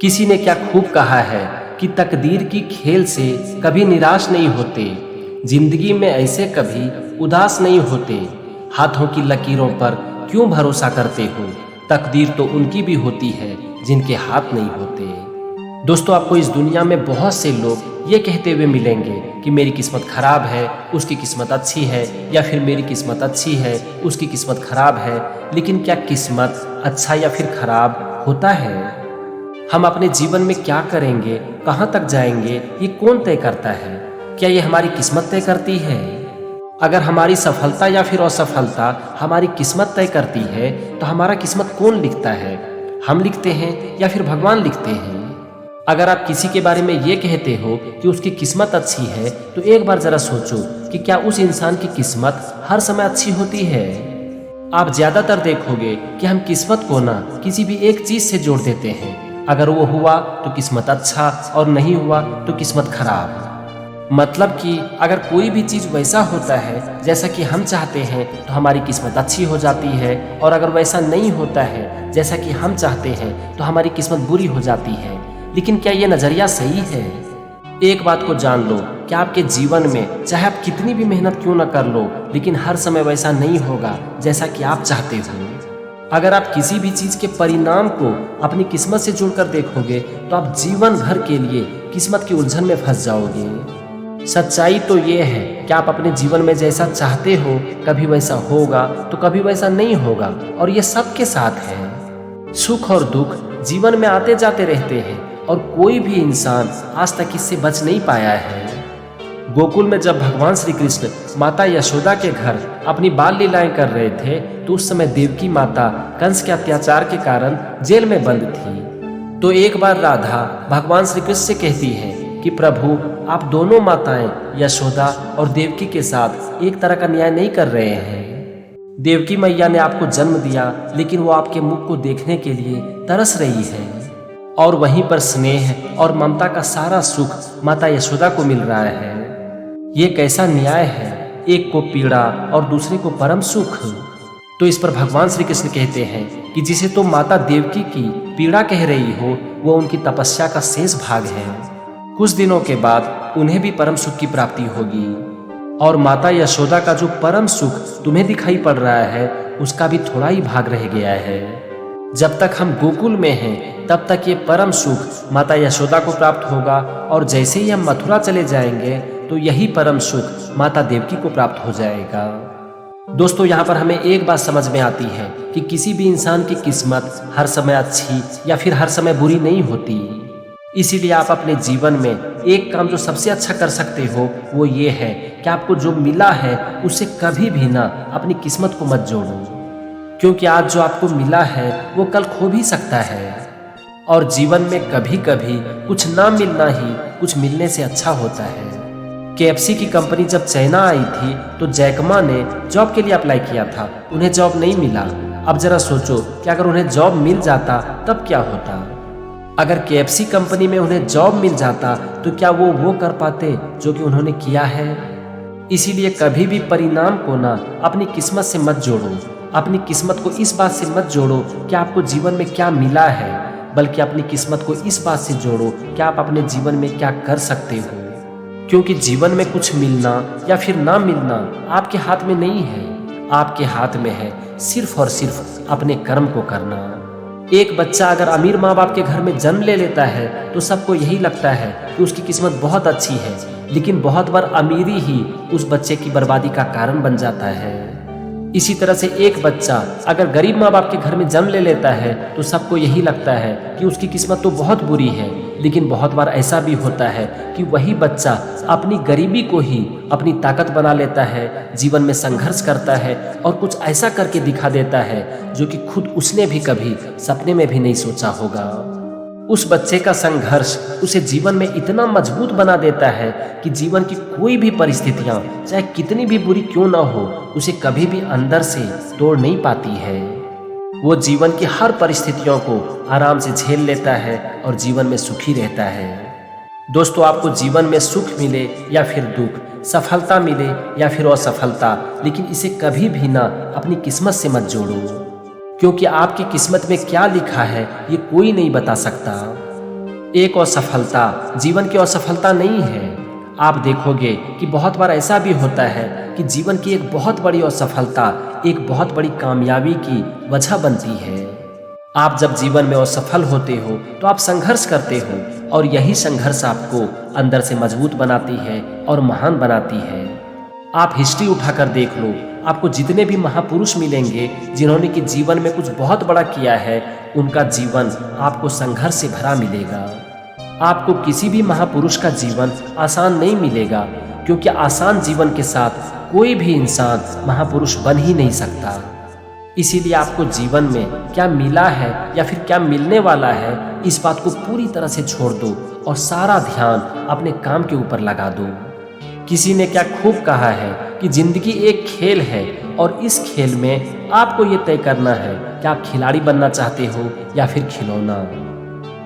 किसी ने क्या खूब कहा है कि तकदीर की खेल से कभी निराश नहीं होते, जिंदगी में ऐसे कभी उदास नहीं होते। हाथों की लकीरों पर क्यों भरोसा करते हो, तकदीर तो उनकी भी होती है जिनके हाथ नहीं होते। दोस्तों, आपको इस दुनिया में बहुत से लोग ये कहते हुए मिलेंगे कि मेरी किस्मत खराब है, उसकी किस्मत अच्छी है, या फिर मेरी किस्मत अच्छी है, उसकी किस्मत खराब है। लेकिन क्या किस्मत अच्छा या फिर खराब होता है? हम अपने जीवन में क्या करेंगे, कहाँ तक जाएंगे, ये कौन तय करता है? क्या ये हमारी किस्मत तय करती है? अगर हमारी सफलता या फिर असफलता हमारी किस्मत तय करती है, तो हमारा किस्मत कौन लिखता है? हम लिखते हैं या फिर भगवान लिखते हैं? अगर आप किसी के बारे में ये कहते हो कि उसकी किस्मत अच्छी है, तो एक बार जरा सोचो कि क्या उस इंसान की किस्मत हर समय अच्छी होती है? आप ज्यादातर देखोगे कि हम किस्मत को ना किसी भी एक चीज से जोड़ देते हैं। अगर वो हुआ तो किस्मत अच्छा, और नहीं हुआ तो किस्मत खराब। मतलब कि अगर कोई भी चीज वैसा होता है जैसा कि हम चाहते हैं, तो हमारी किस्मत अच्छी हो जाती है, और अगर वैसा नहीं होता है जैसा कि हम चाहते हैं, तो हमारी किस्मत बुरी हो जाती है। लेकिन क्या ये नजरिया सही है? एक बात को जान लो कि आपके जीवन में चाहे आप कितनी भी मेहनत क्यों न कर लो, लेकिन हर समय वैसा नहीं होगा जैसा कि आप चाहते हो। अगर आप किसी भी चीज के परिणाम को अपनी किस्मत से जोड़कर देखोगे, तो आप जीवन भर के लिए किस्मत की उलझन में फंस जाओगे। सच्चाई तो ये है कि आप अपने जीवन में जैसा चाहते हो, कभी वैसा होगा तो कभी वैसा नहीं होगा, और ये सबके साथ है। सुख और दुख जीवन में आते जाते रहते हैं, और कोई भी इंसान आज तक इससे बच नहीं पाया है। गोकुल में जब भगवान श्री कृष्ण माता यशोदा के घर अपनी बाल लीलाएं कर रहे थे, तो उस समय देवकी माता कंस के अत्याचार के कारण जेल में बंद थी। तो एक बार राधा भगवान श्री कृष्ण से कहती है कि प्रभु, आप दोनों माताएं यशोदा और देवकी के साथ एक तरह का न्याय नहीं कर रहे हैं। देवकी मैया ने आपको जन्म दिया, लेकिन वो आपके मुख को देखने के लिए तरस रही है, और वहीं पर स्नेह और ममता का सारा सुख माता यशोदा को मिल रहा है। ये कैसा न्याय है? एक को पीड़ा और दूसरे को परम सुख। तो इस पर भगवान श्री कृष्ण कहते हैं कि जिसे तो माता देवकी की पीड़ा कह रही हो, वो उनकी तपस्या का शेष भाग है। कुछ दिनों के बाद उन्हें भी परम सुख की प्राप्ति होगी, और माता यशोदा का जो परम सुख तुम्हें दिखाई पड़ रहा है, उसका भी थोड़ा ही भाग रह गया है। जब तक हम गोकुल में हैं, तब तक ये परम सुख माता यशोदा को प्राप्त होगा, और जैसे ही हम मथुरा चले जाएंगे, तो यही परम सुख माता देवकी को प्राप्त हो जाएगा। दोस्तों, यहाँ पर हमें एक बात समझ में आती है कि किसी भी इंसान की किस्मत हर समय अच्छी या फिर हर समय बुरी नहीं होती। इसीलिए आप अपने जीवन में एक काम जो सबसे अच्छा कर सकते हो, वो ये है कि आपको जो मिला है उससे कभी भी ना अपनी किस्मत को मत जोड़ो, क्योंकि आज जो आपको मिला है वो कल खो भी सकता है। और जीवन में कभी कभी कुछ ना मिलना ही कुछ मिलने से अच्छा होता है। KFC की कंपनी जब चाइना आई थी, तो जैकमा ने जॉब के लिए अप्लाई किया था, उन्हें जॉब नहीं मिला। अब जरा सोचो कि अगर उन्हें जॉब मिल जाता तब क्या होता? अगर KFC कंपनी में उन्हें जॉब मिल जाता, तो क्या वो कर पाते जो कि उन्होंने किया है? इसीलिए कभी भी परिणाम को ना अपनी किस्मत से मत जोड़ो। अपनी किस्मत को इस बात से मत जोड़ो कि आपको जीवन में क्या मिला है, बल्कि अपनी किस्मत को इस बात से जोड़ो कि आप अपने जीवन में क्या कर सकते हो। क्योंकि जीवन में कुछ मिलना या फिर ना मिलना आपके हाथ में नहीं है, आपके हाथ में है सिर्फ और सिर्फ अपने कर्म को करना। एक बच्चा अगर अमीर माँ बाप के घर में जन्म ले लेता है, तो सबको यही लगता है कि उसकी किस्मत बहुत अच्छी है, लेकिन बहुत बार अमीरी ही उस बच्चे की बर्बादी का कारण बन जाता है। इसी तरह से एक बच्चा अगर गरीब माँ बाप के घर में जन्म ले लेता है, तो सबको यही लगता है कि उसकी किस्मत तो बहुत बुरी है, लेकिन बहुत बार ऐसा भी होता है कि वही बच्चा अपनी गरीबी को ही अपनी ताकत बना लेता है, जीवन में संघर्ष करता है, और कुछ ऐसा करके दिखा देता है जो कि खुद उसने भी कभी सपने में भी नहीं सोचा होगा। उस बच्चे का संघर्ष उसे जीवन में इतना मजबूत बना देता है कि जीवन की कोई भी परिस्थितियां चाहे कितनी भी बुरी क्यों ना हो, उसे कभी भी अंदर से तोड़ नहीं पाती है। वो जीवन की हर परिस्थितियों को आराम से झेल लेता है और जीवन में सुखी रहता है। दोस्तों, आपको जीवन में सुख मिले या फिर दुख, सफलता मिले या फिर असफलता, लेकिन इसे कभी भी ना अपनी किस्मत से मत जोड़ो, क्योंकि आपकी किस्मत में क्या लिखा है ये कोई नहीं बता सकता। एक असफलता जीवन की असफलता नहीं है। आप देखोगे कि बहुत बार ऐसा भी होता है कि जीवन की एक बहुत बड़ी असफलता एक बहुत बड़ी कामयाबी की वजह बनती है। आप जब जीवन में असफल होते हो तो आप संघर्ष करते हो और यही संघर्ष आपको अंदर से मजबूत बनाती है और महान बनाती है। आप हिस्ट्री उठाकर देख लो, आपको जितने भी महापुरुष मिलेंगे जिन्होंने कि जीवन में कुछ बहुत बड़ा किया है, उनका जीवन आपको संघर्ष से भरा मिलेगा। आपको किसी भी महापुरुष का जीवन आसान नहीं मिलेगा, क्योंकि आसान जीवन के साथ कोई भी इंसान महापुरुष बन ही नहीं सकता। इसीलिए आपको जीवन में क्या मिला है या फिर क्या मिलने वाला है, इस बात को पूरी तरह से छोड़ दो और सारा ध्यान अपने काम के ऊपर लगा दो। किसी ने क्या खूब कहा है कि जिंदगी एक खेल है और इस खेल में आपको ये तय करना है कि आप खिलाड़ी बनना चाहते हो या फिर खिलौना।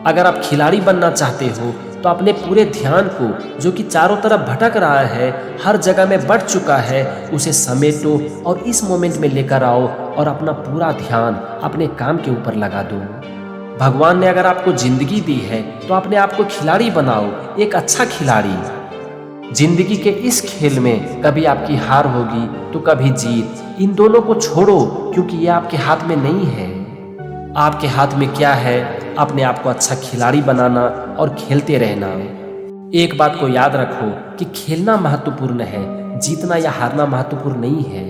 अगर आप खिलाड़ी बनना चाहते हो तो अपने पूरे ध्यान को, जो कि चारों तरफ भटक रहा है, हर जगह में बढ़ चुका है, उसे समेटो और इस मोमेंट में लेकर आओ और अपना पूरा ध्यान अपने काम के ऊपर लगा दो। भगवान ने अगर आपको जिंदगी दी है तो अपने आप को खिलाड़ी बनाओ, एक अच्छा खिलाड़ी। जिंदगी के इस खेल में कभी आपकी हार होगी तो कभी जीत, इन दोनों को छोड़ो, क्योंकि ये आपके हाथ में नहीं है। आपके हाथ में क्या है? अपने आप को अच्छा खिलाड़ी बनाना और खेलते रहना। एक बात को याद रखो कि खेलना महत्वपूर्ण है, जीतना या हारना महत्वपूर्ण नहीं है।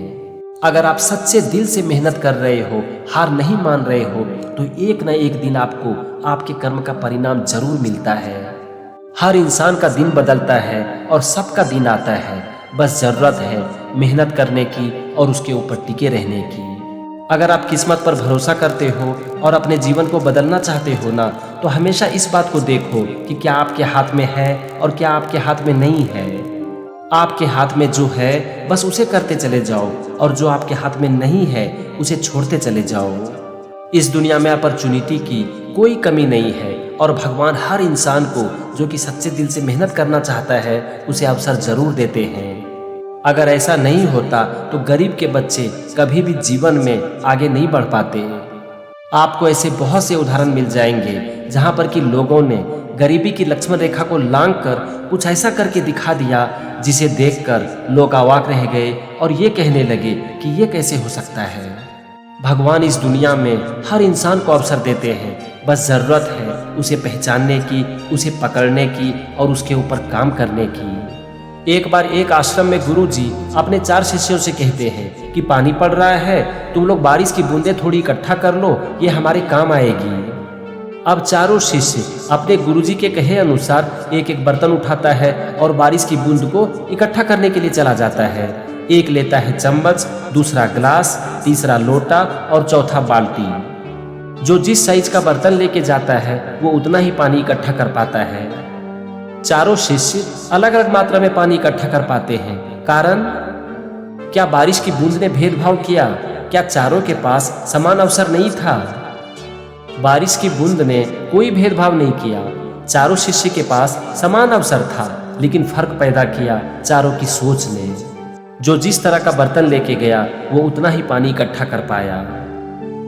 अगर आप सच्चे दिल से मेहनत कर रहे हो, हार नहीं मान रहे हो, तो एक न एक दिन आपको आपके कर्म का परिणाम जरूर मिलता है। हर इंसान का दिन बदलता है और सबका दिन आता है, बस जरूरत है मेहनत करने की और उसके ऊपर टिके रहने की। अगर आप किस्मत पर भरोसा करते हो और अपने जीवन को बदलना चाहते हो ना, तो हमेशा इस बात को देखो कि क्या आपके हाथ में है और क्या आपके हाथ में नहीं है। आपके हाथ में जो है बस उसे करते चले जाओ और जो आपके हाथ में नहीं है उसे छोड़ते चले जाओ। इस दुनिया में अपॉर्चुनिटी की कोई कमी नहीं है और भगवान हर इंसान को जो कि सच्चे दिल से मेहनत करना चाहता है उसे अवसर जरूर देते हैं। अगर ऐसा नहीं होता तो गरीब के बच्चे कभी भी जीवन में आगे नहीं बढ़ पाते। आपको ऐसे बहुत से उदाहरण मिल जाएंगे जहां पर कि लोगों ने गरीबी की लक्ष्मण रेखा को लांघ कर कुछ ऐसा करके दिखा दिया जिसे देखकर लोग अवाक रह गए और ये कहने लगे कि ये कैसे हो सकता है। भगवान इस दुनिया में हर इंसान को अवसर देते हैं, बस जरूरत है उसे पहचानने की, उसे पकड़ने की और उसके ऊपर काम करने की। एक बार एक आश्रम में गुरुजी अपने 4 शिष्यों से कहते हैं कि पानी पड़ रहा है, तुम लोग बारिश की बूंदें थोड़ी इकट्ठा कर लो, ये हमारे काम आएगी। अब चारों शिष्य अपने गुरुजी के कहे अनुसार एक एक बर्तन उठाता है और बारिश की बूंद को इकट्ठा करने के लिए चला जाता है। एक लेता है चम्मच, दूसरा ग्लास, तीसरा लोटा और चौथा बाल्टी। जो जिस साइज का बर्तन लेके जाता है वो उतना ही पानी इकट्ठा कर पाता है। चारों शिष्य अलग अलग मात्रा में पानी इकट्ठा कर पाते हैं। कारण क्या बारिश की बूंद ने भेदभाव किया? क्या चारों के पास समान अवसर नहीं था? बारिश की बूंद ने कोई भेदभाव नहीं किया, चारों शिष्य के पास समान अवसर था, लेकिन फर्क पैदा किया चारों की सोच ने। जो जिस तरह का बर्तन लेके गया वो उतना ही पानी इकट्ठा कर पाया।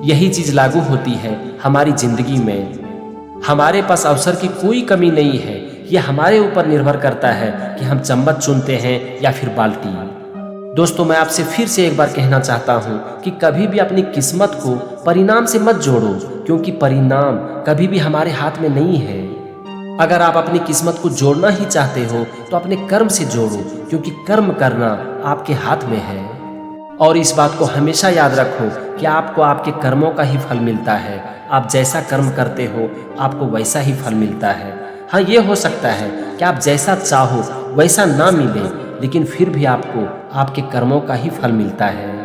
यही चीज लागू होती है हमारी जिंदगी में। हमारे पास अवसर की कोई कमी नहीं है, यह हमारे ऊपर निर्भर करता है कि हम चम्मच चुनते हैं या फिर बाल्टी। दोस्तों, मैं आपसे फिर से एक बार कहना चाहता हूं कि कभी भी अपनी किस्मत को परिणाम से मत जोड़ो, क्योंकि परिणाम कभी भी हमारे हाथ में नहीं है। अगर आप अपनी किस्मत को जोड़ना ही चाहते हो तो अपने कर्म से जोड़ो, क्योंकि कर्म करना आपके हाथ में है। और इस बात को हमेशा याद रखो कि आपको आपके कर्मों का ही फल मिलता है। आप जैसा कर्म करते हो आपको वैसा ही फल मिलता है। हाँ, ये हो सकता है कि आप जैसा चाहो वैसा ना मिले, लेकिन फिर भी आपको आपके कर्मों का ही फल मिलता है।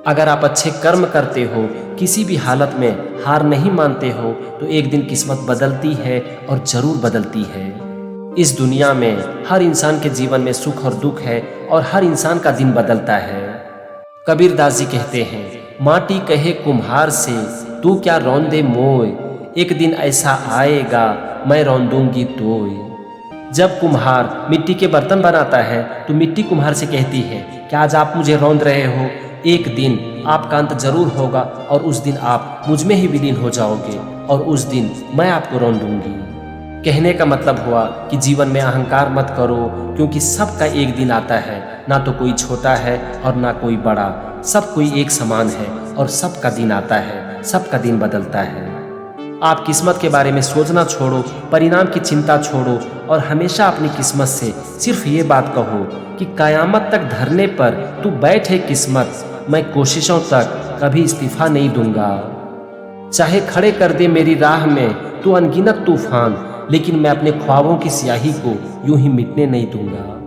अगर आप अच्छे कर्म करते हो, किसी भी हालत में हार नहीं मानते हो, तो एक दिन किस्मत बदलती है और जरूर बदलती है। इस दुनिया में हर इंसान के जीवन में सुख और दुख है और हर इंसान का दिन बदलता है। कबीरदास जी कहते हैं, माटी कहे कुम्हार से तू क्या रौंदे मोय, एक दिन ऐसा आएगा मैं रौंदूंगी तोय। जब कुम्हार मिट्टी के बर्तन बनाता है तो मिट्टी कुम्हार से कहती है कि आज आप मुझे रौंद रहे हो, एक दिन आपका अंत जरूर होगा और उस दिन आप मुझ में ही विलीन हो जाओगे और उस दिन मैं आपको रौंदूंगी। कहने का मतलब हुआ कि जीवन में अहंकार मत करो, क्योंकि सबका एक दिन आता है। ना तो कोई छोटा है और ना कोई बड़ा, सब कोई एक समान है और सबका दिन आता है, सबका दिन बदलता है। आप किस्मत के बारे में सोचना छोड़ो, परिणाम की चिंता छोड़ो और हमेशा अपनी किस्मत से सिर्फ ये बात कहो कि कयामत तक धरने पर तू बैठे किस्मत, मैं कोशिशों तक कभी इस्तीफा नहीं दूंगा। चाहे खड़े कर दे मेरी राह में तू अनगिनत तूफान, लेकिन मैं अपने ख्वाबों की स्याही को यूं ही मिटने नहीं दूंगा।